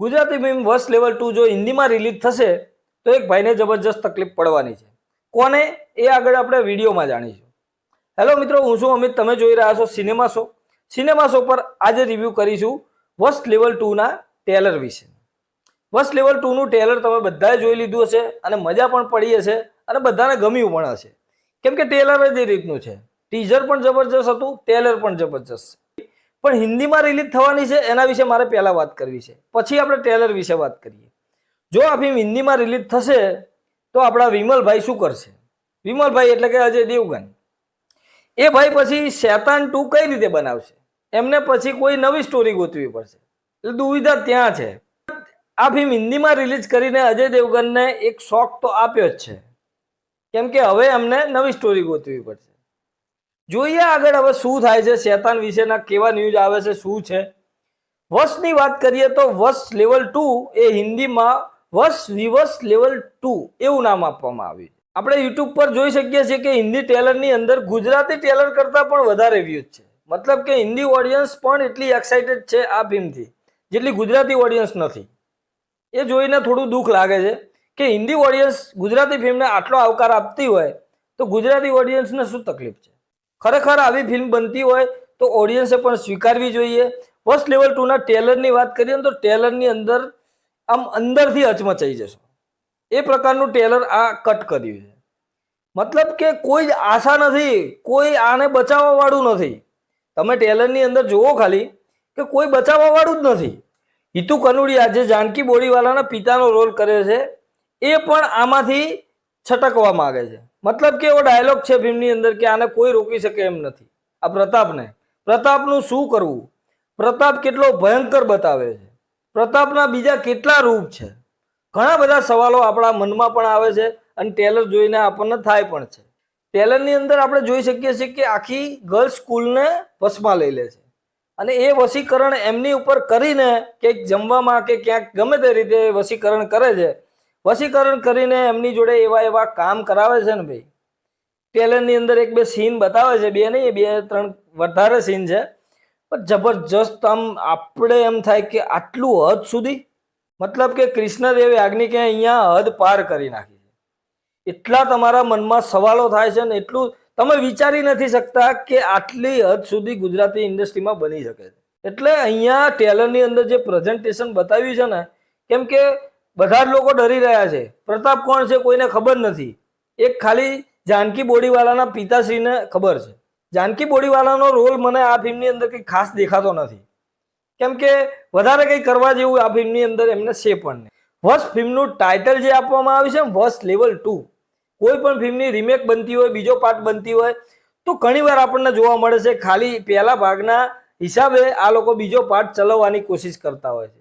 Gujarati film વશ level 2 જો હિન્દીમાં રિલીઝ થશે તો એક ભાઈને જબરજસ્ત તકલીફ પડવાની છે. કોને એ આગળ આપણે વિડીયોમાં જાણીશું. હેલો મિત્રો, હું છું અમિત. તમે જોઈ રહ્યા છો સિનેમા શો. સિનેમા શો પર આજે રિવ્યૂ કરીશું વશ લેવલ 2 ના ટ્રેલર વિશે. વશ લેવલ 2 નું ટ્રેલર તમે બધાએ જોઈ લીધું હશે અને મજા પણ પડી હશે અને બધાને ગમ્યું પણ હશે, કેમ કે ટ્રેલર જ એ રીતનું છે. ટીઝર પણ જબરજસ્ત હતું, ટ્રેલર પણ જબરજસ્ત. પણ હિન્દીમાં રિલીઝ થવાની છે એના વિશે મારે પહેલા વાત કરવી છે, પછી આપણે ટ્રેલર વિશે વાત કરીએ. જો આ ફિલ્મ હિન્દીમાં રિલીઝ થશે તો આપણા વિમલભાઈ શું કરશે? વિમલભાઈ એટલે કે અજય દેવગન. એ ભાઈ પછી શેતાન 2 કઈ રીતે બનાવશે? એમને પછી કોઈ નવી સ્ટોરી ગોતવી પડશે. એટલે દુવિધા ત્યાં છે. આ ફિલ્મ હિન્દીમાં રિલીઝ કરીને અજય દેવગનને એક શોખ તો આપ્યો જ છે, કેમ કે હવે એમને નવી સ્ટોરી ગોતવી પડશે. જોઈએ આગળ હવે શું થાય છે, શેતાન વિશેના કેવા ન્યૂઝ આવે છે, શું છે. વશની વાત કરીએ તો વશ લેવલ 2 એ હિન્દીમાં વશ વિવશ લેવલ 2 એવું નામ આપવામાં આવ્યું. આપણે યુટ્યુબ પર જોઈ શકીએ છીએ કે હિન્દી ટ્રેલરની અંદર ગુજરાતી ટ્રેલર કરતાં પણ વધારે વ્યૂઝ છે. મતલબ કે હિન્દી ઓડિયન્સ પણ એટલી એક્સાઇટેડ છે આ ફિલ્મથી જેટલી ગુજરાતી ઓડિયન્સ નથી. એ જોઈને થોડું દુઃખ લાગે છે કે હિન્દી ઓડિયન્સ ગુજરાતી ફિલ્મને આટલો આવકાર આપતી હોય તો ગુજરાતી ઓડિયન્સને શું તકલીફ છે. ખરેખર આવી ફિલ્મ બનતી હોય તો ઓડિયન્સે પણ સ્વીકારવી જોઈએ. વશ લેવલ 2 ના ટ્રેલરની વાત કરીએ તો ટ્રેલરની અંદર આમ અંદરથી હચમચાઈ જશો એ પ્રકારનું ટ્રેલર આ કટ કર્યું છે. મતલબ કે કોઈ જ આશા નથી, કોઈ આને બચાવવા વાળું નથી. તમે ટ્રેલરની અંદર જુઓ ખાલી કે કોઈ બચાવવા વાળું જ નથી. હિતુ કનુડિયા જે જાનકી બોડીવાલાના પિતાનો રોલ કરે છે એ પણ આમાંથી છટકવા માંગે છે. મતલબ કે એવો ડાયલોગ છે ફિલ્મની અંદર કે આને કોઈ રોકી શકે એમ નથી. આ પ્રતાપનું શું કરવું? પ્રતાપ કેટલો ભયંકર બતાવે છે. પ્રતાપના બીજા કેટલા રૂપ છે? ઘણા બધા સવાલો આપણા મનમાં પણ આવે છે અને ટ્રેલર જોઈને આપણને થાય પણ છે. ટ્રેલરની અંદર આપણે જોઈ શકીએ છીએ કે આખી ગર્લ્સ સ્કૂલને વશમાં લઈ લે છે અને એ વશીકરણ એમની ઉપર કરીને કંઈક જમવામાં કે ક્યાંક ગમે તે રીતે વશીકરણ કરે છે. વશીકરણ કરીને એમની જોડે એવા કામ કરાવે છે ને ભાઈ. ટ્રેલરની અંદર એક બે સીન બતાવે છે, બે નહીં, બે ત્રણ વધારે સીન છે, પણ જબરજસ્ત. આમ આપણે એમ થાય કે આટલું હદ સુધી, મતલબ કે કૃષ્ણદેવ યાજ્ઞિકે અહીંયા હદ પાર કરી નાખી છે. એટલા તમારા મનમાં સવાલો થાય છે ને એટલું તમે વિચારી નથી શકતા કે આટલી હદ સુધી ગુજરાતી ઇન્ડસ્ટ્રીમાં બની શકે છે. એટલે અહીંયા ટ્રેલરની અંદર જે પ્રેઝન્ટેશન બતાવ્યું છે ને, કેમ કે બધા જ લોકો ડરી રહ્યા છે. પ્રતાપ કોણ છે કોઈને ખબર નથી. એક ખાલી જાનકી બોડીવાલાના પિતાશ્રીને ખબર છે. જાનકી બોડીવાલાનો રોલ મને આ ફિલ્મની અંદર કંઈ ખાસ દેખાતો નથી, કેમ કે વધારે કંઈ કરવા જેવું આ ફિલ્મની અંદર એમને છે પણ નહીં. વશ ફિલ્મનું ટાઇટલ જે આપવામાં આવ્યું છે વશ લેવલ 2. કોઈ પણ ફિલ્મની રિમેક બનતી હોય, બીજો પાર્ટ બનતી હોય તો ઘણીવાર આપણને જોવા મળે છે ખાલી પહેલા ભાગના હિસાબે આ લોકો બીજો પાર્ટ ચલાવવાની કોશિશ કરતા હોય છે.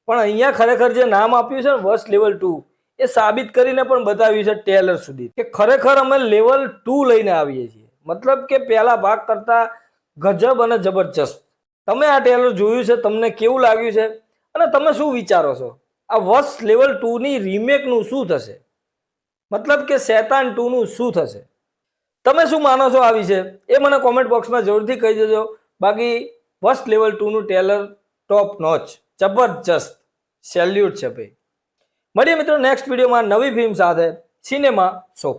પણ અહીંયા ખરેખર જે નામ આપ્યું છે ને વશ લેવલ 2 એ સાબિત કરીને પણ બતાવ્યું છે ટ્રેલર સુધી કે ખરેખર અમે લેવલ 2 લઈને આવીએ છીએ. મતલબ કે પહેલા ભાગ કરતા ગજબ અને જબરજસ્ત. તમે આ ટ્રેલર જોયું છે, તમને કેવું લાગ્યું છે અને તમે શું વિચારો છો? આ વશ લેવલ 2 ની રિમેકનું શું થશે? મતલબ કે શેતાન 2 નું શું થશે? તમે શું માનો છો આ વિશે એ મને કોમેન્ટ બોક્સમાં જરૂરથી કહી દેજો. બાકી વશ લેવલ 2 નું ટ્રેલર ટોપ નોચ, જબરજસ્ત, સેલ્યુટ છે ભાઈ. મળીએ મિત્રો નેક્સ્ટ વિડીયોમાં નવી ફિલ્મ સાથે. Cinema show.